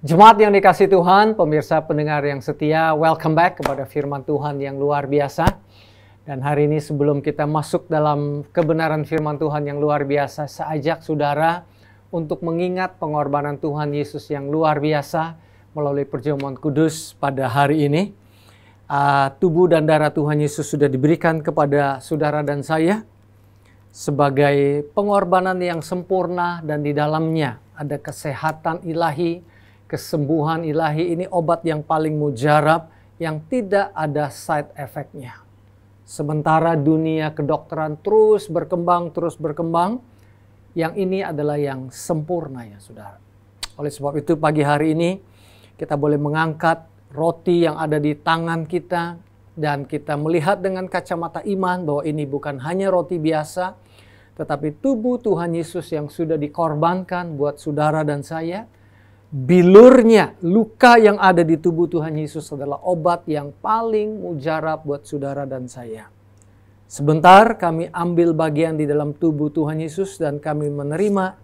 Jemaat yang dikasihi Tuhan, pemirsa pendengar yang setia, welcome back kepada firman Tuhan yang luar biasa. Dan hari ini sebelum kita masuk dalam kebenaran firman Tuhan yang luar biasa, saya ajak saudara untuk mengingat pengorbanan Tuhan Yesus yang luar biasa melalui perjamuan kudus pada hari ini. Tubuh dan darah Tuhan Yesus sudah diberikan kepada saudara dan saya sebagai pengorbanan yang sempurna, dan di dalamnya ada kesehatan ilahi, kesembuhan ilahi. Ini obat yang paling mujarab yang tidak ada side effect-nya. Sementara dunia kedokteran terus berkembang, yang ini adalah yang sempurna ya saudara. Oleh sebab itu pagi hari ini kita boleh mengangkat roti yang ada di tangan kita, dan kita melihat dengan kacamata iman bahwa ini bukan hanya roti biasa, tetapi tubuh Tuhan Yesus yang sudah dikorbankan buat saudara dan saya. Bilurnya, luka yang ada di tubuh Tuhan Yesus adalah obat yang paling mujarab buat saudara dan saya. Sebentar kami ambil bagian di dalam tubuh Tuhan Yesus dan kami menerima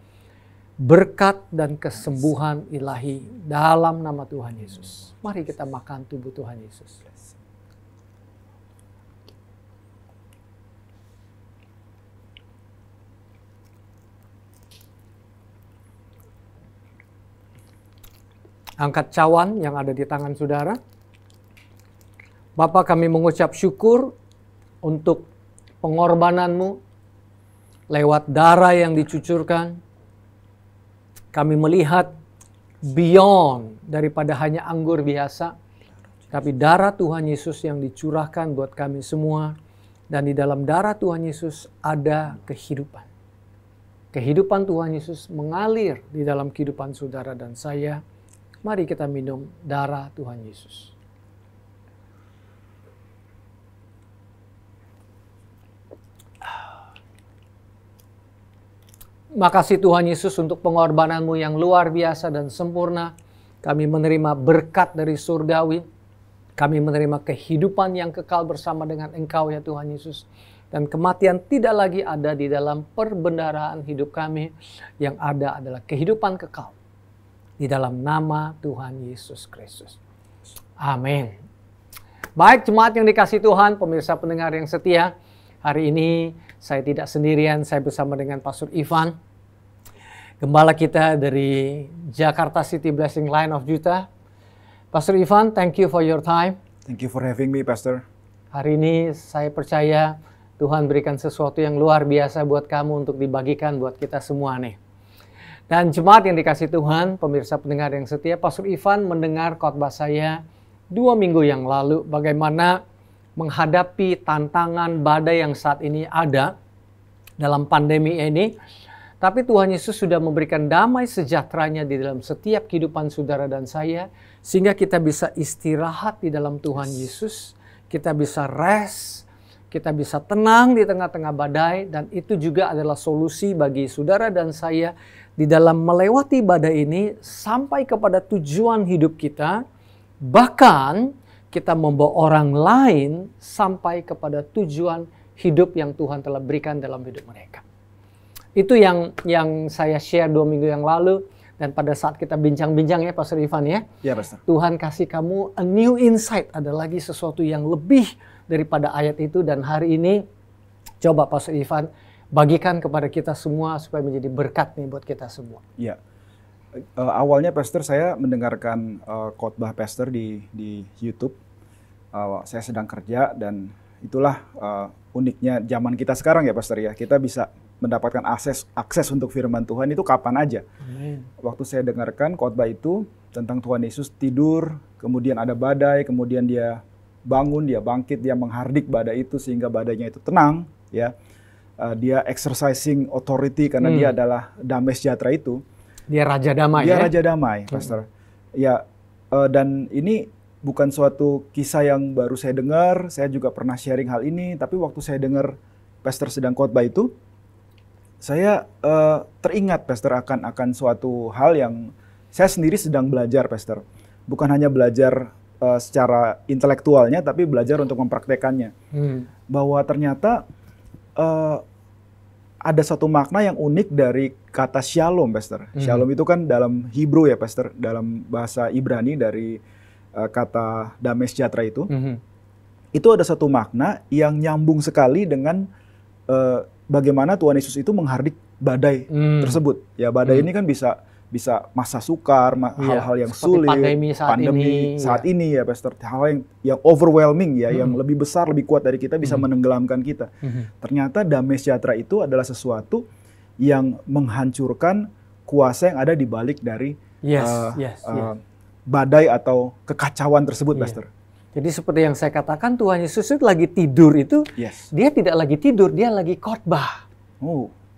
berkat dan kesembuhan ilahi dalam nama Tuhan Yesus. Mari kita makan tubuh Tuhan Yesus. Angkat cawan yang ada di tangan saudara. Bapa, kami mengucap syukur untuk pengorbananmu lewat darah yang dicucurkan. Kami melihat beyond daripada hanya anggur biasa, tapi darah Tuhan Yesus yang dicurahkan buat kami semua. Dan di dalam darah Tuhan Yesus ada kehidupan. Kehidupan Tuhan Yesus mengalir di dalam kehidupan saudara dan saya. Mari kita minum darah Tuhan Yesus. Makasih Tuhan Yesus untuk pengorbananmu yang luar biasa dan sempurna. Kami menerima berkat dari surgawi. Kami menerima kehidupan yang kekal bersama dengan Engkau ya Tuhan Yesus. Dan kematian tidak lagi ada di dalam perbendaharaan hidup kami. Yang ada adalah kehidupan kekal di dalam nama Tuhan Yesus Kristus. Amin. Baik jemaat yang dikasihi Tuhan, pemirsa pendengar yang setia. Hari ini saya tidak sendirian, saya bersama dengan Pastor Ivan, gembala kita dari Jakarta City Blessing Line of Judah. Pastor Ivan, thank you for your time. Thank you for having me, Pastor. Hari ini saya percaya Tuhan berikan sesuatu yang luar biasa buat kamu untuk dibagikan buat kita semua nih. Dan jemaat yang dikasihi Tuhan, pemirsa pendengar yang setia, Pastor Ivan mendengar khotbah saya 2 minggu yang lalu bagaimana menghadapi tantangan badai yang saat ini ada dalam pandemi ini. Tapi Tuhan Yesus sudah memberikan damai sejahteranya di dalam setiap kehidupan saudara dan saya, sehingga kita bisa istirahat di dalam Tuhan Yesus, kita bisa rest, kita bisa tenang di tengah-tengah badai, dan itu juga adalah solusi bagi saudara dan saya di dalam melewati badai ini sampai kepada tujuan hidup kita, bahkan kita membawa orang lain sampai kepada tujuan hidup yang Tuhan telah berikan dalam hidup mereka. Itu yang saya share 2 minggu yang lalu, dan pada saat kita bincang-bincang ya Pastor Ivan ya. Ya Pastor. Tuhan kasih kamu a new insight, ada lagi sesuatu yang lebih daripada ayat itu, dan hari ini coba Pastor Ivan bagikan kepada kita semua supaya menjadi berkat nih buat kita semua. Ya, awalnya Pastor saya mendengarkan khotbah Pastor di YouTube. Saya sedang kerja, dan itulah uniknya zaman kita sekarang ya Pastor ya. Kita bisa mendapatkan akses untuk firman Tuhan itu kapan aja. Amen. Waktu saya dengarkan khotbah itu tentang Tuhan Yesus tidur, kemudian ada badai, kemudian dia bangun, dia bangkit, dia menghardik badai itu sehingga badainya itu tenang ya. Dia exercising authority karena dia adalah damai sejahtera itu. Dia Raja Damai Dia ya? Raja Damai, Pastor. Ya, dan ini bukan suatu kisah yang baru saya dengar. Saya juga pernah sharing hal ini. Tapi waktu saya dengar Pastor sedang khotbah itu, saya teringat Pastor akan suatu hal yang saya sendiri sedang belajar, Pastor. Bukan hanya belajar secara intelektualnya, tapi belajar untuk mempraktekannya. Bahwa ternyata ada satu makna yang unik dari kata shalom, Pastor. Shalom itu kan dalam Hebrew ya, Pastor, dalam bahasa Ibrani dari kata damai sejahtera itu. Itu ada satu makna yang nyambung sekali dengan bagaimana Tuhan Yesus itu menghardik badai tersebut. Ya, badai ini kan bisa masa sukar, hal-hal yang seperti sulit, pandemi saat ini ya, Pastor. Hal yang overwhelming ya, yang lebih besar, lebih kuat dari kita, bisa menenggelamkan kita. Ternyata damai sejahtera itu adalah sesuatu yang menghancurkan kuasa yang ada di balik dari badai atau kekacauan tersebut, Pastor. Jadi seperti yang saya katakan, Tuhan Yesus itu lagi tidur itu, dia tidak lagi tidur, dia lagi khotbah.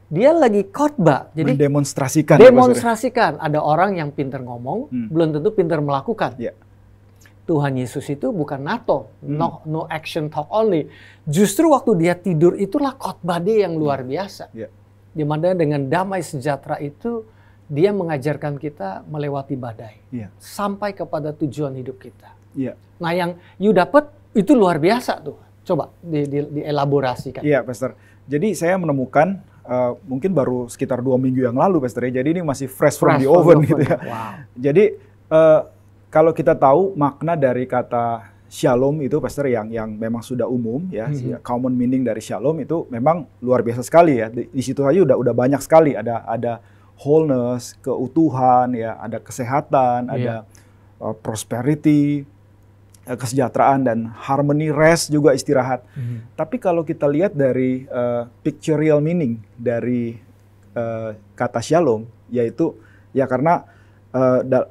Dia lagi khotbah. Jadi mendemonstrasikan. Ada orang yang pintar ngomong, belum tentu pintar melakukan. Tuhan Yesus itu bukan NATO, no action talk only. Justru waktu dia tidur itulah khotbah dia yang luar biasa. Di mana dengan damai sejahtera itu dia mengajarkan kita melewati badai sampai kepada tujuan hidup kita. Nah, yang you dapat itu luar biasa tuh. Coba dielaborasikan. Iya, Pastor. Jadi saya menemukan mungkin baru sekitar 2 minggu yang lalu, Pastor. Jadi ini masih fresh from the oven gitu ya. Jadi kalau kita tahu makna dari kata shalom itu, Pastor, yang memang sudah umum ya, common meaning dari shalom itu memang luar biasa sekali ya. Di situ aja udah banyak sekali, ada wholeness, keutuhan ya, ada kesehatan, ada prosperity, kesejahteraan dan harmony, rest juga istirahat. Tapi kalau kita lihat dari pictorial meaning dari kata shalom, yaitu ya karena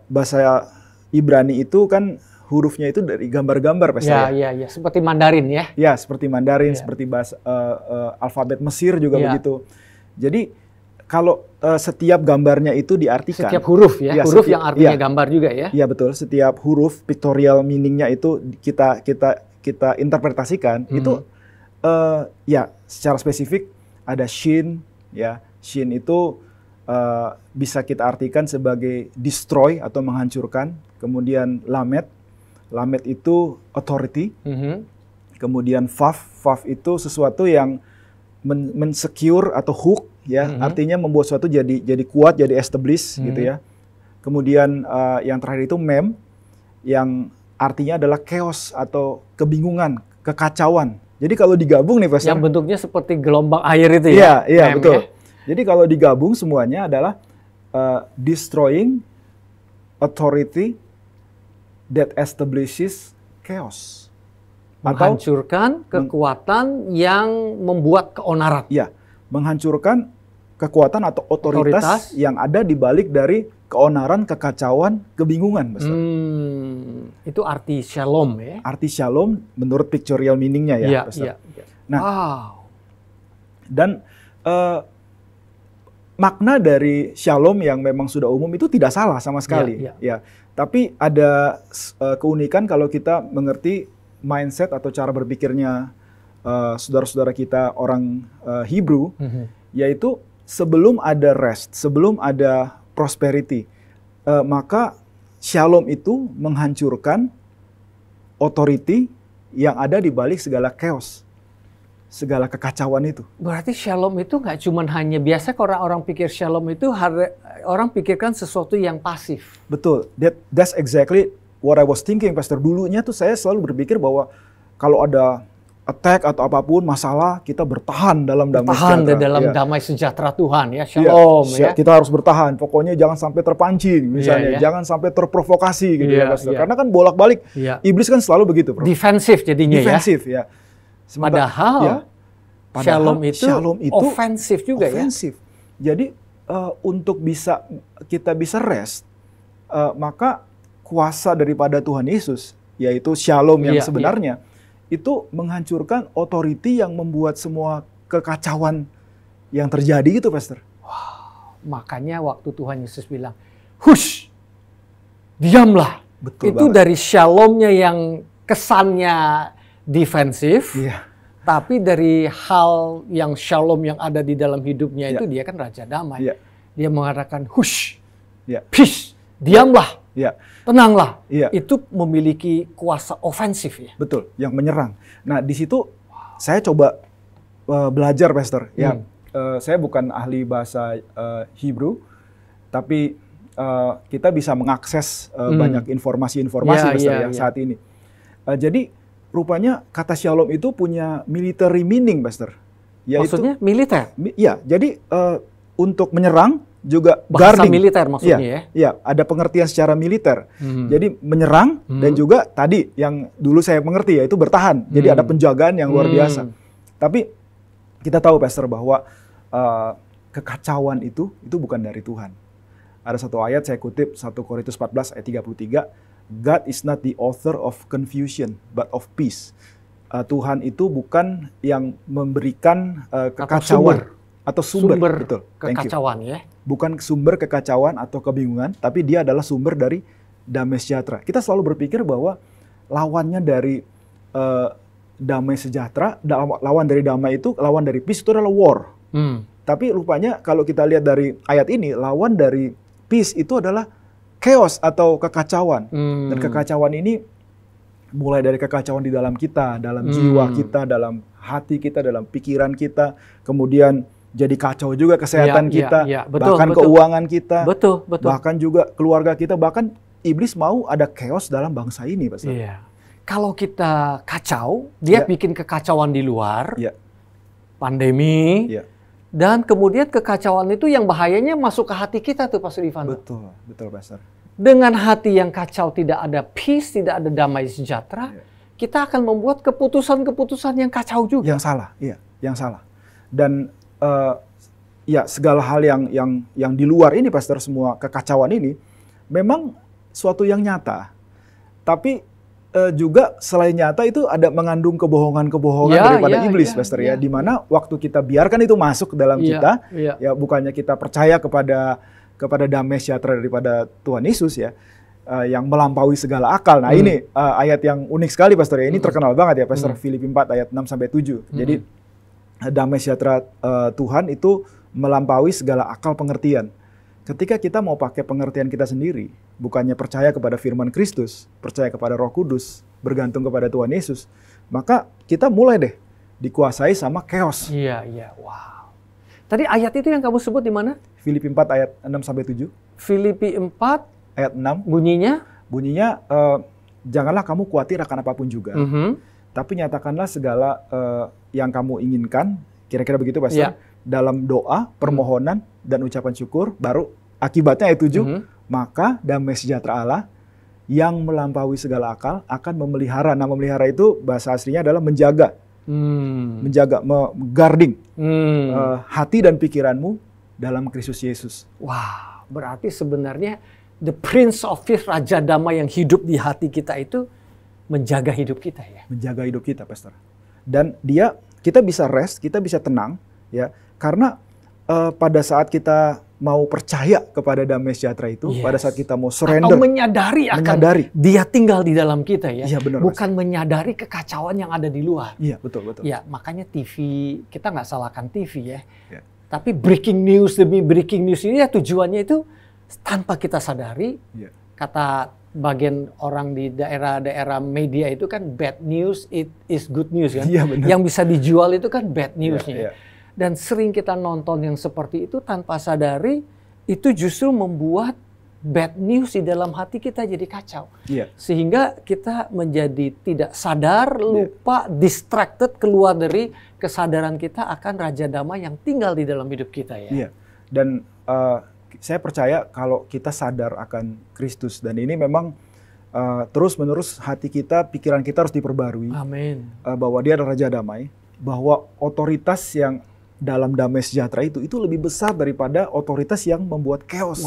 bahasa Ibrani itu kan hurufnya itu dari gambar-gambar, Pastor. Ya, seperti Mandarin ya. Ya, seperti Mandarin, seperti bahasa alfabet Mesir juga begitu. Jadi kalau setiap gambarnya itu diartikan. Setiap huruf ya, huruf yang artinya gambar juga ya. Iya betul, setiap huruf pictorial meaningnya itu kita interpretasikan. Itu ya secara spesifik ada shin ya. Shin itu bisa kita artikan sebagai destroy atau menghancurkan. Kemudian lamed itu authority. Kemudian vav itu sesuatu yang mensecure atau hook ya, artinya membuat sesuatu jadi kuat, jadi established gitu ya. Kemudian yang terakhir itu mem, yang artinya adalah chaos atau kebingungan, kekacauan. Jadi kalau digabung nih, Pastor, yang bentuknya seperti gelombang air itu ya. Iya, betul. Ya? Jadi kalau digabung semuanya adalah destroying authority that establishes chaos. Menghancurkan kekuatan yang membuat keonaran. Iya, menghancurkan kekuatan atau otoritas yang ada di balik dari keonaran, kekacauan, kebingungan, Pastor. Itu arti shalom ya. Arti shalom menurut pictorial meaning-nya ya, Pastor. Nah, dan makna dari shalom yang memang sudah umum itu tidak salah sama sekali. Ya, tapi ada keunikan kalau kita mengerti mindset atau cara berpikirnya saudara-saudara kita orang Hebrew, yaitu sebelum ada rest, sebelum ada prosperity, maka shalom itu menghancurkan authority yang ada di balik segala chaos, segala kekacauan itu. Berarti shalom itu nggak cuma hanya biasa kalau orang pikir shalom itu orang pikirkan sesuatu yang pasif. Betul, that's exactly what I was thinking, Pastor. Dulunya tuh saya selalu berpikir bahwa kalau ada attack atau apapun masalah, kita bertahan dalam damai sejahtera. Damai sejahtera Tuhan ya, shalom ya. Kita harus bertahan, pokoknya jangan sampai terpancing misalnya, jangan sampai terprovokasi gitu ya, Pastor. Karena kan bolak-balik, iblis kan selalu begitu, Bro. Defensif jadinya ya. Padahal shalom itu ofensif juga ya. Jadi untuk kita bisa rest, maka kuasa daripada Tuhan Yesus, yaitu shalom yang sebenarnya, itu menghancurkan authority yang membuat semua kekacauan yang terjadi itu, Pastor. Wow, makanya waktu Tuhan Yesus bilang, hush, diamlah. Betul itu banget. Dari shalomnya yang kesannya defensif, tapi dari hal yang shalom yang ada di dalam hidupnya itu dia kan Raja Damai. Dia mengatakan, hush, peace, diamlah. Tenanglah, itu memiliki kuasa ofensif ya. Betul, yang menyerang. Nah di situ saya coba belajar, Pastor. Ya, saya bukan ahli bahasa Hebrew, tapi kita bisa mengakses banyak informasi-informasi Pastor saat ini. Jadi rupanya kata shalom itu punya military meaning, Pastor. Yaitu, maksudnya militer? Iya, jadi untuk menyerang juga bahasa guarding. Militer maksudnya ya? Iya, ada pengertian secara militer. Jadi menyerang dan juga tadi yang dulu saya mengerti yaitu bertahan. Jadi ada penjagaan yang luar biasa. Tapi kita tahu Pastor bahwa kekacauan itu bukan dari Tuhan. Ada satu ayat saya kutip 1 Korintus 14 ayat 33, God is not the author of confusion but of peace. Tuhan itu bukan yang memberikan kekacauan atau sumber betul. Kekacauan ya. Bukan sumber kekacauan atau kebingungan, tapi dia adalah sumber dari damai sejahtera. Kita selalu berpikir bahwa lawannya dari damai sejahtera, lawan dari damai itu, lawan dari peace itu adalah war. Tapi rupanya kalau kita lihat dari ayat ini, lawan dari peace itu adalah chaos atau kekacauan. Dan kekacauan ini mulai dari kekacauan di dalam kita, dalam jiwa kita, dalam hati kita, dalam pikiran kita, kemudian jadi kacau juga kesehatan kita, bahkan keuangan kita, bahkan juga keluarga kita, bahkan iblis mau ada chaos dalam bangsa ini, Pastor. Kalau kita kacau, dia bikin kekacauan di luar, pandemi, dan kemudian kekacauan itu yang bahayanya masuk ke hati kita tuh, Pastor Ivan. Betul, Pastor. Dengan hati yang kacau, tidak ada peace, tidak ada damai sejahtera, kita akan membuat keputusan-keputusan yang kacau juga. Yang salah, yang salah. Dan segala hal yang di luar ini, Pastor, semua kekacauan ini memang suatu yang nyata. Tapi juga selain nyata itu ada mengandung kebohongan-kebohongan daripada iblis, Pastor ya. Di mana waktu kita biarkan itu masuk ke dalam kita, ya bukannya kita percaya kepada damai sejahtera daripada Tuhan Yesus ya, yang melampaui segala akal. Nah ini ayat yang unik sekali, Pastor ya. Ini terkenal banget ya, Pastor. Filipi 4 ayat 6-7. Jadi damai sejahtera Tuhan itu melampaui segala akal pengertian. Ketika kita mau pakai pengertian kita sendiri, bukannya percaya kepada firman Kristus, percaya kepada Roh Kudus, bergantung kepada Tuhan Yesus, maka kita mulai deh dikuasai sama chaos. Wow. Tadi ayat itu yang kamu sebut di mana? Filipi 4 ayat 6-7. Filipi 4 ayat 6. Bunyinya, janganlah kamu khawatir akan apapun juga. Tapi nyatakanlah segala yang kamu inginkan, kira-kira begitu, Pastor. Dalam doa, permohonan, dan ucapan syukur, baru akibatnya ayat 7, maka damai sejahtera Allah yang melampaui segala akal akan memelihara. Nah, memelihara itu bahasa aslinya adalah menjaga. Menjaga, guarding hati dan pikiranmu dalam Kristus Yesus. Wah, berarti sebenarnya the Prince of Peace, Raja Damai yang hidup di hati kita itu menjaga hidup kita ya. Menjaga hidup kita, Pastor. Dan kita bisa rest, kita bisa tenang ya, karena pada saat kita mau percaya kepada damai sejahtera itu, pada saat kita mau surrender, atau menyadari dia tinggal di dalam kita ya, benar, bukan menyadari kekacauan yang ada di luar. Iya, betul. Ya, makanya TV, kita nggak salahkan TV ya. Tapi breaking news demi breaking news ini ya tujuannya itu tanpa kita sadari, kata bagian orang di daerah-daerah media itu kan bad news it is good news kan. Yang bisa dijual itu kan bad newsnya. Dan sering kita nonton yang seperti itu tanpa sadari, itu justru membuat bad news di dalam hati kita jadi kacau. Sehingga kita menjadi tidak sadar, lupa, distracted, keluar dari kesadaran kita akan Raja Damai yang tinggal di dalam hidup kita ya. Dan saya percaya kalau kita sadar akan Kristus, dan ini memang terus-menerus hati kita, pikiran kita harus diperbarui. Amin. Bahwa dia adalah Raja Damai, bahwa otoritas yang dalam damai sejahtera itu lebih besar daripada otoritas yang membuat chaos.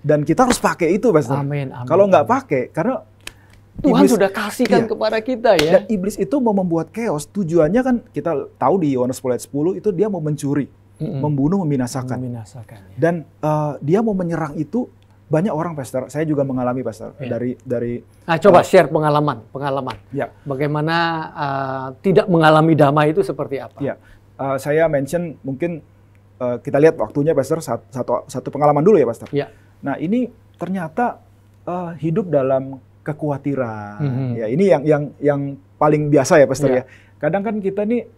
Dan kita harus pakai itu, Pastor. Amin. Kalau nggak pakai, karena Tuhan sudah kasihkan kepada kita ya. Dan iblis itu mau membuat chaos. Tujuannya kan kita tahu di Yohanes 10 ayat 10 itu dia mau mencuri, membunuh, membinasakan. Dan dia mau menyerang itu banyak orang, Pastor. Saya juga mengalami, Pastor. Dari coba share pengalaman. Bagaimana tidak mengalami damai itu seperti apa? Saya mention mungkin kita lihat waktunya, Pastor, satu pengalaman dulu ya, Pastor. Nah, ini ternyata hidup dalam kekhawatiran. Ya, ini yang paling biasa ya, Pastor ya. Kadang kan kita nih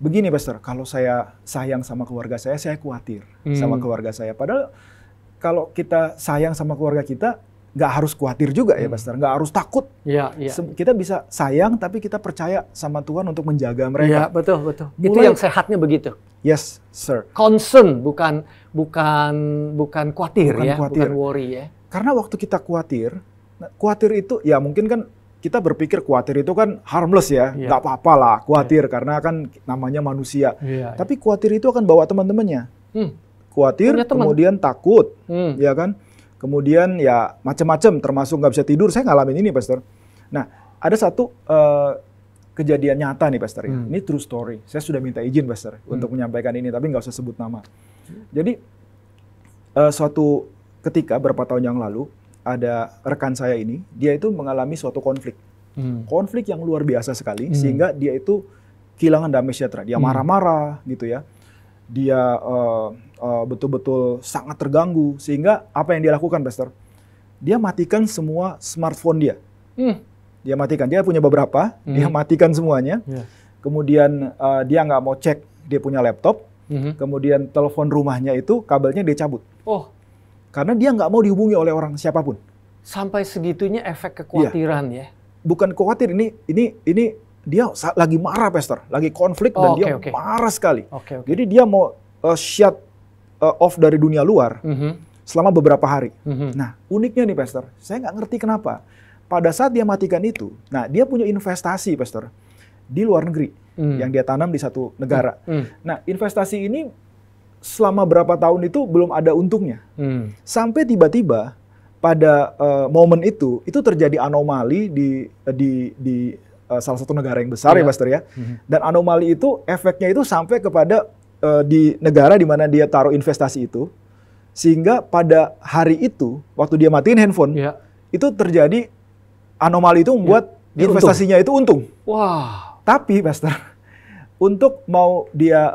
begini Pastor, kalau saya sayang sama keluarga saya khawatir sama keluarga saya. Padahal kalau kita sayang sama keluarga kita, nggak harus khawatir juga ya Pastor, nggak harus takut. Iya. Kita bisa sayang, tapi kita percaya sama Tuhan untuk menjaga mereka. Iya, betul. Itu yang sehatnya begitu. Yes, sir. Concern, bukan khawatir ya, bukan worry ya. Karena waktu kita khawatir itu ya mungkin kan kita berpikir khawatir itu kan harmless ya, nggak apa-apa lah khawatir karena kan namanya manusia. Tapi khawatir itu akan bawa teman-temannya. Khawatir, kemudian takut, ya kan? Kemudian ya macam-macam, termasuk nggak bisa tidur. Saya ngalamin ini, Pastor. Nah, ada satu kejadian nyata nih, Pastor. Ya. Ini true story. Saya sudah minta izin, Pastor, untuk menyampaikan ini, tapi nggak usah sebut nama. Jadi, suatu ketika, beberapa tahun yang lalu, ada rekan saya ini, dia itu mengalami suatu konflik. Konflik yang luar biasa sekali, sehingga dia itu kehilangan damai sejahtera. Dia marah-marah, gitu ya. Dia betul-betul sangat terganggu, sehingga apa yang dia lakukan, Pastor? Dia matikan semua smartphone dia. Dia matikan, dia punya beberapa, dia matikan semuanya. Kemudian dia nggak mau cek dia punya laptop, kemudian telepon rumahnya itu kabelnya dia cabut. Karena dia nggak mau dihubungi oleh orang siapapun. Sampai segitunya efek kekhawatiran ya? Bukan khawatir, ini dia lagi marah, Pastor, lagi konflik dan dia marah sekali. Jadi dia mau shut off dari dunia luar selama beberapa hari. Nah, uniknya nih, Pastor, saya nggak ngerti kenapa. Pada saat dia matikan itu, nah dia punya investasi, Pastor, di luar negeri yang dia tanam di satu negara. Nah, investasi ini selama berapa tahun itu belum ada untungnya. Sampai tiba-tiba pada momen itu terjadi anomali di salah satu negara yang besar ya, Pastor ya. Dan anomali itu efeknya itu sampai kepada di negara di mana dia taruh investasi itu, sehingga pada hari itu waktu dia matiin handphone itu terjadi anomali itu membuat investasinya itu untung. Tapi Pastor, untuk mau dia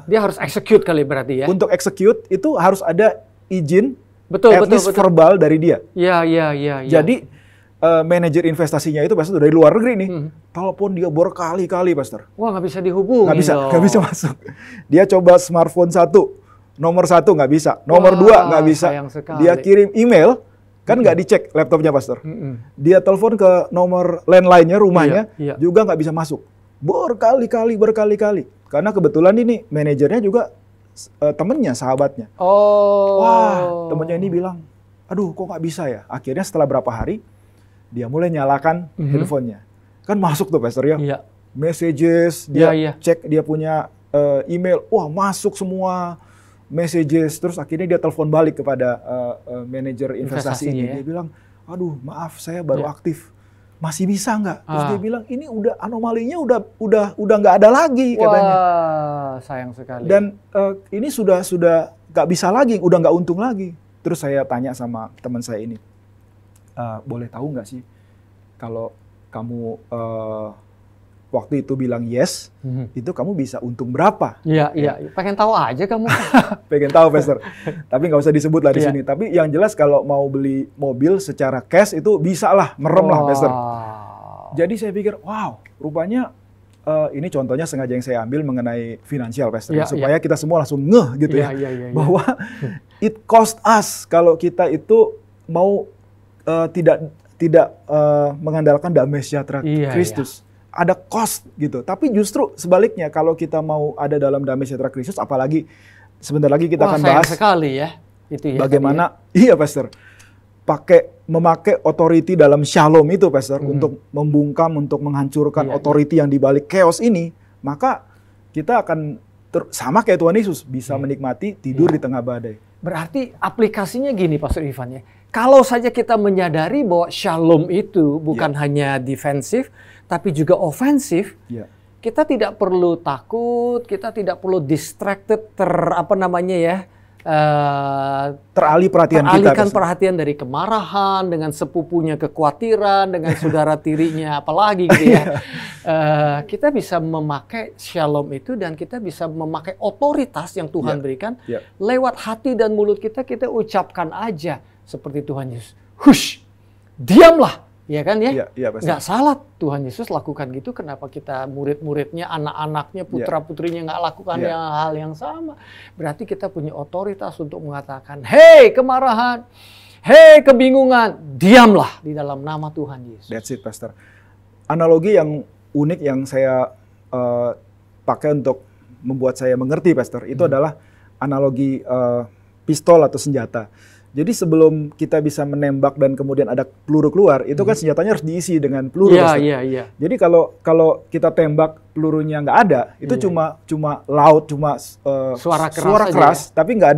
harus execute kali berarti ya. Untuk execute itu harus ada izin betul. verbal dari dia. Iya. Jadi manajer investasinya itu Pastor dari luar negeri nih, telepon dia berkali-kali, Pastor. Wah, nggak bisa dihubungi. Nggak bisa masuk. Dia coba smartphone nomor 1 nggak bisa, nomor 2 nggak bisa. Dia kirim email, kan nggak dicek laptopnya, Pastor. Dia telepon ke nomor landline-nya rumahnya, juga nggak bisa masuk. Berkali-kali. Karena kebetulan ini manajernya juga temennya, sahabatnya. Wah, temennya ini bilang, aduh kok nggak bisa ya. Akhirnya setelah berapa hari, dia mulai nyalakan handphonenya. Kan masuk tuh, Pastor ya. Messages, dia cek dia punya email. Wah, masuk semua messages. Terus akhirnya dia telepon balik kepada manajer investasi ini. Dia bilang, aduh maaf saya baru aktif. Masih bisa nggak? Terus dia bilang, ini udah anomalinya udah nggak ada lagi katanya. Wah, sayang sekali. Dan ini sudah nggak bisa lagi, udah nggak untung lagi. Terus saya tanya sama teman saya ini, boleh tahu nggak sih kalau kamu waktu itu bilang yes, itu kamu bisa untung berapa? Iya. Pengen tahu aja kamu. Pengen tahu, Pastor. Tapi nggak usah disebut lah di sini. Tapi yang jelas kalau mau beli mobil secara cash itu bisa lah, merem lah, Pastor. Jadi saya pikir, wow, rupanya ini contohnya sengaja yang saya ambil mengenai finansial, Pastor. Supaya kita semua langsung ngeh gitu ya. Bahwa it cost us kalau kita itu mau tidak mengandalkan damai sejahtera Kristus. Ada cost gitu. Tapi justru sebaliknya, kalau kita mau ada dalam damai sejahtera Kristus, apalagi sebentar lagi kita akan bahas sekali ya. Itu ya, bagaimana iya, Pastor, memakai authority dalam shalom itu, Pastor, untuk membungkam, untuk menghancurkan authority yang dibalik chaos ini, maka kita akan sama kayak Tuhan Yesus bisa menikmati tidur di tengah badai. Berarti aplikasinya gini, Pastor Ivan ya. Kalau saja kita menyadari bahwa shalom itu bukan hanya defensif, tapi juga ofensif, kita tidak perlu takut, kita tidak perlu distracted, teralihkan perhatian dari kemarahan, dengan sepupunya kekhawatiran, dengan saudara tirinya, apalagi gitu ya. Kita bisa memakai shalom itu dan kita bisa memakai otoritas yang Tuhan berikan lewat hati dan mulut kita ucapkan aja seperti Tuhan Yesus. Hush, diamlah, Ya kan ya? Iya, iya, Pastor. Nggak salah Tuhan Yesus lakukan gitu, kenapa kita murid-muridnya, anak-anaknya, putra-putrinya nggak lakukan hal yang sama? Berarti kita punya otoritas untuk mengatakan, hei kemarahan, hei kebingungan, diamlah di dalam nama Tuhan Yesus. That's it, Pastor. Analogi yang unik yang saya pakai untuk membuat saya mengerti, Pastor, itu adalah analogi pistol atau senjata. Jadi sebelum kita bisa menembak dan kemudian ada peluru keluar, itu kan senjatanya harus diisi dengan peluru. Iya. Jadi kalau kita tembak pelurunya nggak ada, itu cuma loud, cuma suara keras, tapi nggak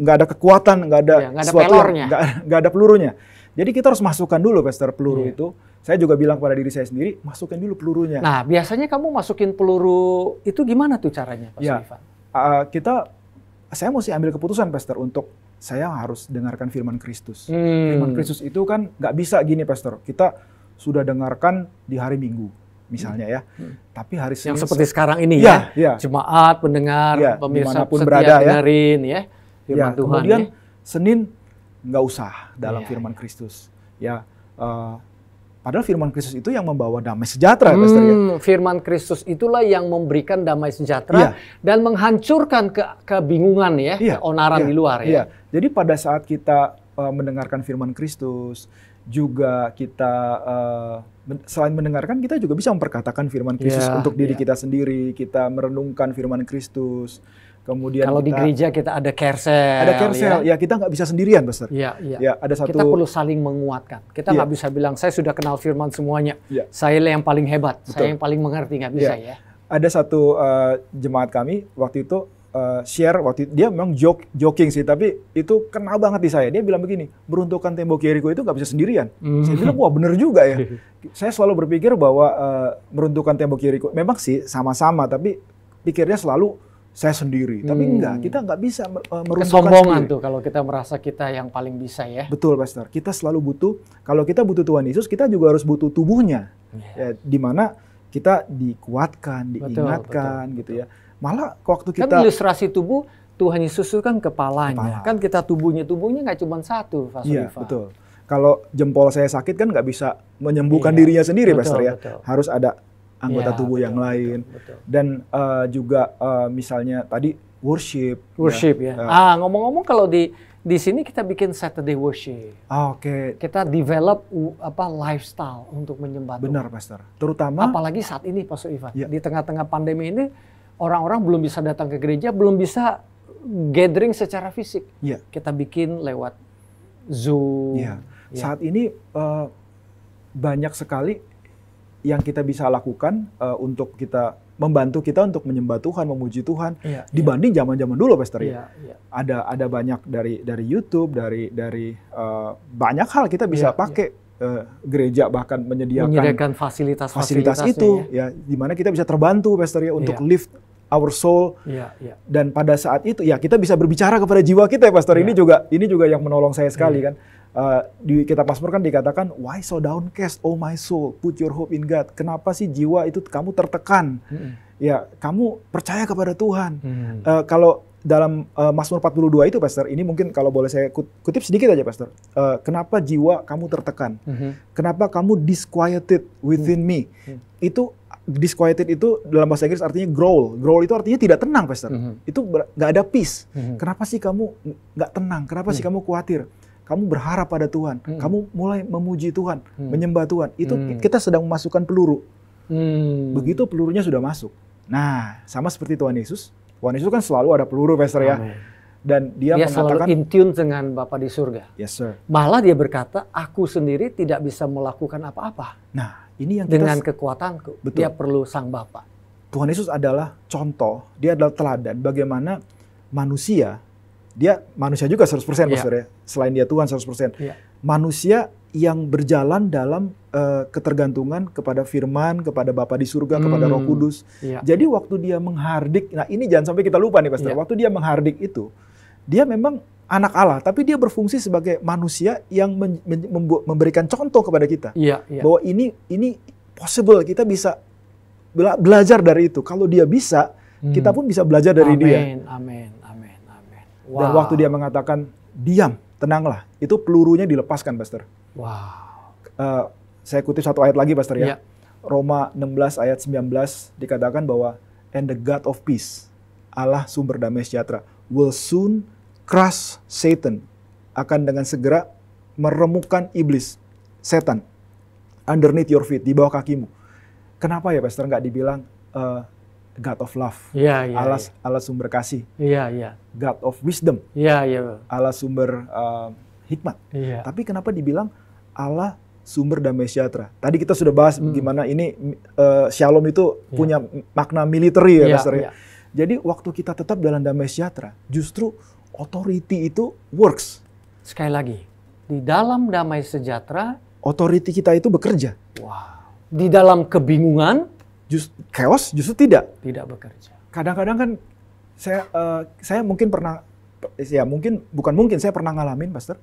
ada kekuatan, nggak ada pelornya, nggak ada pelurunya. Jadi kita harus masukkan dulu, Pastor, peluru itu. Saya juga bilang pada diri saya sendiri, masukin dulu pelurunya. Nah, biasanya kamu masukin peluru itu gimana tuh caranya, Pak Sullivan? Saya mesti ambil keputusan, Pastor, untuk saya harus dengarkan firman Kristus. Firman Kristus itu kan nggak bisa gini, Pastor. Kita sudah dengarkan di hari Minggu, misalnya ya. Tapi hari Senin... Yang seperti sekarang ini Jemaat, pendengar, pemirsa dimanapun setia berada dengerin firman Tuhan. Kemudian Senin nggak usah dalam firman Kristus. Padahal firman Kristus itu yang membawa damai sejahtera, Pastor ya. Firman Kristus itulah yang memberikan damai sejahtera dan menghancurkan kebingungan keonaran di luar ya. Jadi pada saat kita mendengarkan firman Kristus, juga kita selain mendengarkan, kita juga bisa memperkatakan firman Kristus untuk diri kita sendiri. Kita merenungkan firman Kristus. Kemudian kalau di gereja kita ada kersel. Ada kersel, kita nggak bisa sendirian, Pastor. Ada satu. Kita perlu saling menguatkan. Kita nggak bisa bilang saya sudah kenal firman semuanya. Saya yang paling hebat, saya yang paling mengerti, nggak bisa ya. Ada satu jemaat kami waktu itu share, dia memang joking sih, tapi itu kena banget di saya. Dia bilang begini, meruntuhkan tembok Yeriko itu nggak bisa sendirian. Saya bilang, wah bener juga ya. Saya selalu berpikir bahwa meruntuhkan tembok Yeriko, memang sih sama-sama, tapi pikirnya selalu saya sendiri, tapi enggak, kita nggak bisa meruntuhkan kesombongan sendiri. Tuh kalau kita merasa kita yang paling bisa ya. Betul, Pastor. Kita selalu butuh, kalau kita butuh Tuhan Yesus, kita juga harus butuh tubuhnya, di mana kita dikuatkan, diingatkan, gitu ya. Malah waktu kita kan ilustrasi tubuh, Tuhan Yesus itu kan kepalanya. Kan kita tubuhnya nggak cuma satu, Pak Sullivan. Iya, betul. Kalau jempol saya sakit kan nggak bisa menyembuhkan dirinya sendiri, Pastor ya. Harus ada anggota tubuh yang lain. Dan juga misalnya tadi worship ya. Ngomong-ngomong kalau di sini kita bikin Saturday worship. Kita develop lifestyle untuk menyembah Tuhan. Benar, Pastor. Terutama apalagi saat ini, Pak Sullivan. Di tengah-tengah pandemi ini orang-orang belum bisa datang ke gereja, belum bisa gathering secara fisik. Kita bikin lewat Zoom. Saat ini banyak sekali yang kita bisa lakukan untuk kita membantu kita untuk menyembah Tuhan, memuji Tuhan, dibanding zaman-zaman dulu, Pastor ya. Ada banyak dari YouTube, dari banyak hal kita bisa pakai. Gereja bahkan menyediakan fasilitas itu di mana kita bisa terbantu, Pastor ya, untuk lift our soul. Dan pada saat itu kita bisa berbicara kepada jiwa kita ya, Pastor. Ini juga yang menolong saya sekali kan. Di kitab Mazmur kan dikatakan, why so downcast, oh my soul, put your hope in God. Kenapa sih jiwa itu kamu tertekan? Kamu percaya kepada Tuhan. Kalau dalam Mazmur 42 itu, Pastor, ini mungkin kalau boleh saya kutip sedikit aja, Pastor. Kenapa jiwa kamu tertekan? Kenapa kamu disquieted within me? Itu disquieted itu dalam bahasa Inggris artinya growl. Growl itu artinya tidak tenang, Pastor. Itu nggak ada peace. Kenapa sih kamu nggak tenang? Kenapa sih kamu khawatir? Kamu berharap pada Tuhan. Kamu mulai memuji Tuhan, menyembah Tuhan. Itu kita sedang memasukkan peluru. Begitu pelurunya sudah masuk. Nah, sama seperti Tuhan Yesus. Tuhan Yesus kan selalu ada peluru, Pastor ya. Dan dia mengatakan, selalu in tune dengan Bapa di surga. Yes, sir. Malah dia berkata, aku sendiri tidak bisa melakukan apa-apa. Nah, ini yang dengan kekuatanku. Betul. Dia perlu Sang Bapa. Tuhan Yesus adalah contoh, dia adalah teladan bagaimana manusia, dia manusia juga 100%, Pastor ya. Selain dia Tuhan 100%. Manusia yang berjalan dalam ketergantungan kepada firman, kepada Bapa di surga, kepada Roh Kudus. Jadi waktu dia menghardik, nah ini jangan sampai kita lupa nih, Pastor. Waktu dia menghardik itu, dia memang anak Allah, tapi dia berfungsi sebagai manusia yang memberikan contoh kepada kita. Bahwa ini possible, kita bisa belajar dari itu. Kalau dia bisa, kita pun bisa belajar dari dia. Amin. Wow. Dan waktu dia mengatakan, diam, tenanglah, itu pelurunya dilepaskan, Pastor. Wow. saya kutip satu ayat lagi, Pastor ya. Ya. Roma 16 ayat 19 dikatakan bahwa and the God of peace, Allah sumber damai sejahtera, will soon crush Satan, akan dengan segera meremukkan iblis, setan, underneath your feet, di bawah kakimu. Kenapa ya, Pastor, nggak dibilang God of love, Allah sumber kasih, God of wisdom, Allah sumber hikmat. Tapi kenapa dibilang Allah sumber damai sejahtera? Tadi kita sudah bahas gimana ini shalom itu punya makna military ya, Pastor ya. Jadi waktu kita tetap dalam damai sejahtera, justru authority itu works. Sekali lagi, di dalam damai sejahtera, authority kita itu bekerja. Wow. Di dalam kebingungan, chaos justru tidak bekerja. Kadang-kadang kan saya mungkin pernah, ya bukan mungkin, saya pernah ngalamin, Pastor,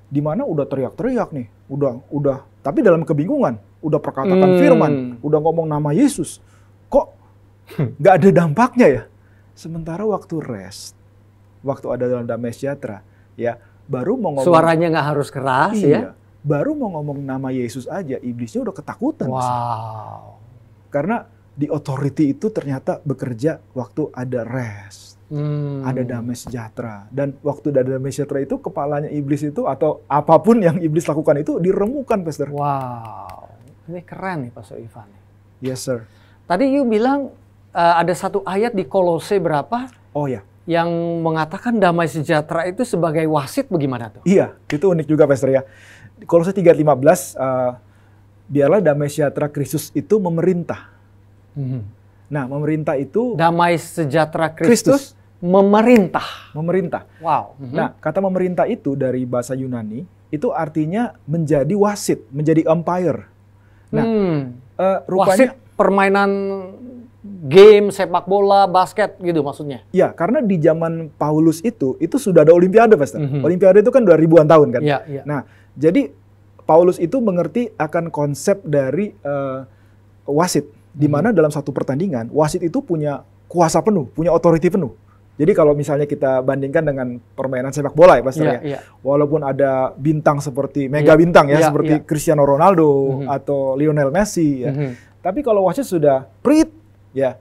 di mana udah teriak-teriak nih, udah, tapi dalam kebingungan, udah perkatakan firman, udah ngomong nama Yesus, kok nggak ada dampaknya ya? Sementara waktu rest, waktu ada dalam damai sejahtera, ya baru mau ngomong, suaranya nggak harus keras, ya. Baru mau ngomong nama Yesus aja, iblisnya udah ketakutan. Wow. Karena di authority itu ternyata bekerja waktu ada rest, ada damai sejahtera. Dan waktu ada damai sejahtera itu, kepalanya iblis itu atau apapun yang iblis lakukan itu diremukan, Pastor. Wow, ini keren nih, Pastor Ivan. Yes, sir. Tadi you bilang ada satu ayat di Kolose berapa? Oh ya. Yang mengatakan damai sejahtera itu sebagai wasit, bagaimana tuh? Iya, itu unik juga, Pastor ya. Di Kolose 3:15, biarlah damai sejahtera Kristus itu memerintah. Nah, memerintah itu damai sejahtera Kristus memerintah. Wow. Nah, kata memerintah itu dari bahasa Yunani itu artinya menjadi wasit, menjadi umpire. Nah, rupanya wasit permainan game sepak bola, basket gitu maksudnya. Ya, karena di zaman Paulus itu sudah ada olimpiade, Pastor. Olimpiade itu kan 2000-an tahun kan. Nah, jadi Paulus itu mengerti akan konsep dari wasit, di mana dalam satu pertandingan wasit itu punya kuasa penuh, punya otoriti penuh. Jadi kalau misalnya kita bandingkan dengan permainan sepak bola ya, Pastor ya, walaupun ada bintang seperti mega bintang ya, seperti Cristiano Ronaldo atau Lionel Messi ya, tapi kalau wasit sudah prit ya,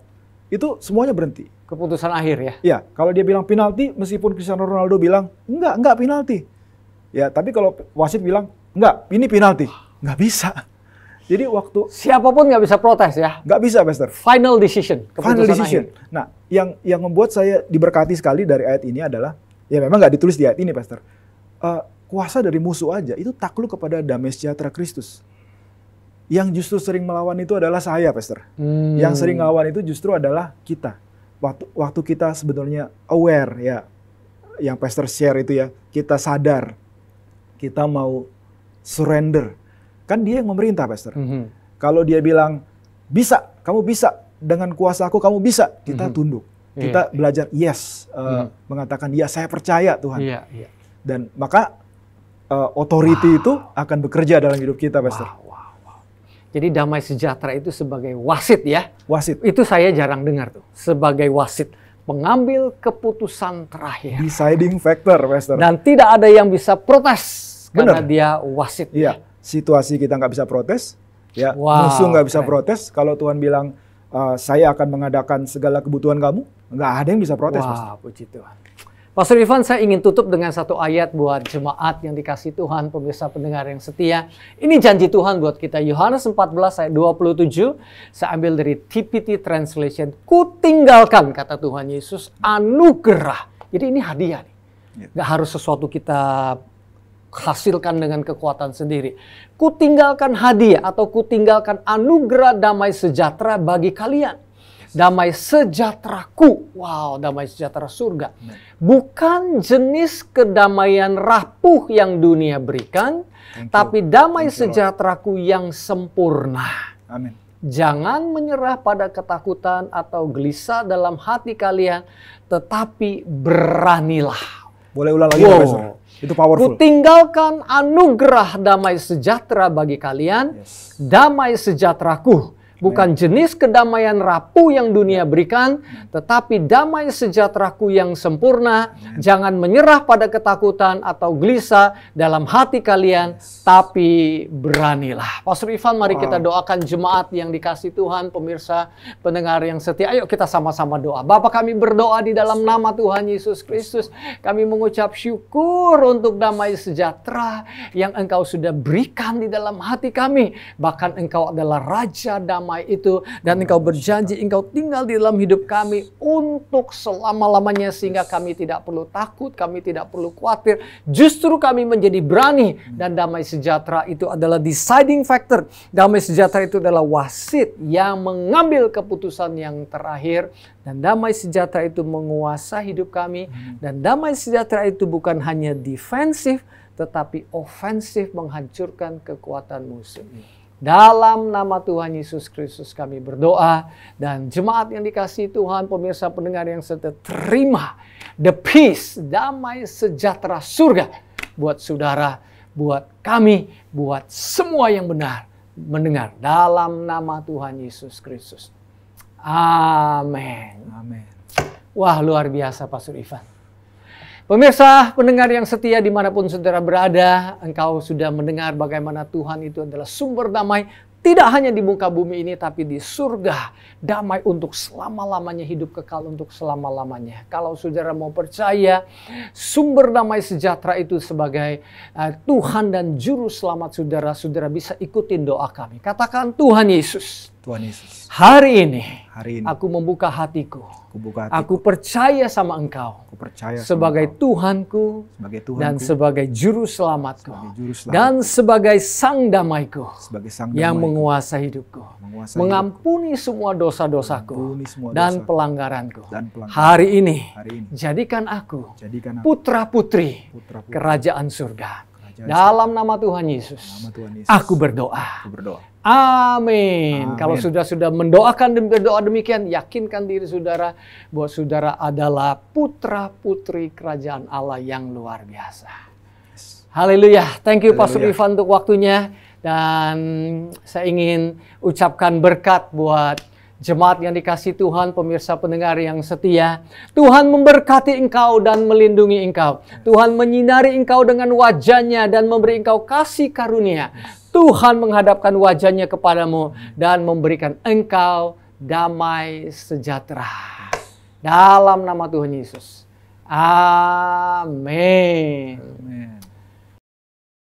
itu semuanya berhenti. Keputusan akhir ya. Ya, kalau dia bilang penalti, meskipun Cristiano Ronaldo bilang enggak penalti. Ya, tapi kalau wasit bilang enggak, ini penalti, nggak bisa. Jadi waktu siapapun nggak bisa protes ya. Nggak bisa, Pastor. Final decision. Final decision. Akhir. Nah, yang membuat saya diberkati sekali dari ayat ini adalah, ya memang nggak ditulis di ayat ini, Pastor. Kuasa dari musuh aja itu takluk kepada damai sejahtera Kristus. Yang justru sering melawan itu adalah saya, Pastor. Yang sering melawan itu justru adalah kita. Waktu kita sebetulnya aware ya, yang Pastor share itu ya, kita sadar, kita mau surrender. Kan dia yang memerintah, Pastor. Kalau dia bilang, bisa, kamu bisa, dengan kuasa aku kamu bisa, kita tunduk. Kita belajar yes, mengatakan, ya saya percaya Tuhan. Dan maka authority itu akan bekerja dalam hidup kita, Pastor. Jadi damai sejahtera itu sebagai wasit ya? Wasit. Itu saya jarang dengar tuh, sebagai wasit. Pengambil keputusan terakhir. Deciding factor, Pastor. Dan tidak ada yang bisa protes. Karena dia wasit. Iya. Situasi kita nggak bisa protes, ya musuh nggak bisa protes. Kalau Tuhan bilang saya akan mengadakan segala kebutuhan kamu, nggak ada yang bisa protes. Wah, puji Tuhan. Pastor Ivan, saya ingin tutup dengan satu ayat buat jemaat yang dikasih Tuhan, pemirsa pendengar yang setia. Ini janji Tuhan buat kita, Yohanes 14 ayat 27. Saya ambil dari TPT Translation. Kutinggalkan, kata Tuhan Yesus, anugerah. Jadi ini hadiah nih. Nggak harus sesuatu kita hasilkan dengan kekuatan sendiri. Kutinggalkan hadiah atau kutinggalkan anugerah damai sejahtera bagi kalian. Damai sejahteraku. Wow, damai sejahtera surga. Bukan jenis kedamaian rapuh yang dunia berikan, tapi damai sejahteraku yang sempurna. Amin. Jangan menyerah pada ketakutan atau gelisah dalam hati kalian, tetapi beranilah. Boleh ulang lagi, Pastor? Itu powerful. Kutinggalkan anugerah damai sejahtera bagi kalian, damai sejahteraku. Bukan jenis kedamaian rapuh yang dunia berikan, tetapi damai sejahtera-Ku yang sempurna. Jangan menyerah pada ketakutan atau gelisah dalam hati kalian, tapi beranilah. Pastor Ivan, mari kita doakan jemaat yang dikasih Tuhan, pemirsa, pendengar yang setia. Ayo kita sama-sama doa. Bapa, kami berdoa di dalam nama Tuhan Yesus Kristus. Kami mengucap syukur untuk damai sejahtera yang Engkau sudah berikan di dalam hati kami. Bahkan Engkau adalah Raja damai itu, dan Engkau berjanji Engkau tinggal di dalam hidup kami untuk selama-lamanya, sehingga kami tidak perlu takut, kami tidak perlu khawatir, justru kami menjadi berani. Dan damai sejahtera itu adalah deciding factor. Damai sejahtera itu adalah wasit yang mengambil keputusan yang terakhir, dan damai sejahtera itu menguasai hidup kami. Dan damai sejahtera itu bukan hanya defensif, tetapi ofensif, menghancurkan kekuatan musuh. Dalam nama Tuhan Yesus Kristus kami berdoa, dan jemaat yang dikasihi Tuhan, pemirsa pendengar yang setia, terima the peace, damai sejahtera surga buat saudara, buat kami, buat semua yang benar mendengar, dalam nama Tuhan Yesus Kristus. Amin. Amin. Wah, luar biasa Pastor Ivan. Pemirsa, pendengar yang setia dimanapun saudara berada, engkau sudah mendengar bagaimana Tuhan itu adalah sumber damai, tidak hanya di muka bumi ini, tapi di surga. Damai untuk selama-lamanya, hidup kekal untuk selama-lamanya. Kalau saudara mau percaya, sumber damai sejahtera itu sebagai Tuhan dan Juru Selamat saudara, saudara bisa ikutin doa kami. Katakan, Tuhan Yesus, Tuhan Yesus, hari ini aku membuka hatiku. Aku percaya sama Engkau sebagai Tuhanku, dan sebagai Juru Selamatku, dan sebagai Sang Damaiku yang menguasai hidupku, mengampuni semua dosa-dosaku dan pelanggaranku. Hari ini, jadikan aku putra-putri kerajaan surga. Dalam nama Tuhan Yesus, aku berdoa. Amin. Kalau sudah mendoakan dan berdoa demikian, yakinkan diri saudara bahwa saudara adalah putra-putri kerajaan Allah yang luar biasa. Haleluya. Thank you Pastor Ivan untuk waktunya. Dan saya ingin ucapkan berkat buat jemaat yang dikasihi Tuhan, pemirsa pendengar yang setia. Tuhan memberkati engkau dan melindungi engkau. Tuhan menyinari engkau dengan wajahnya dan memberi engkau kasih karunia. Tuhan menghadapkan wajahnya kepadamu dan memberikan engkau damai sejahtera. Dalam nama Tuhan Yesus. Amin.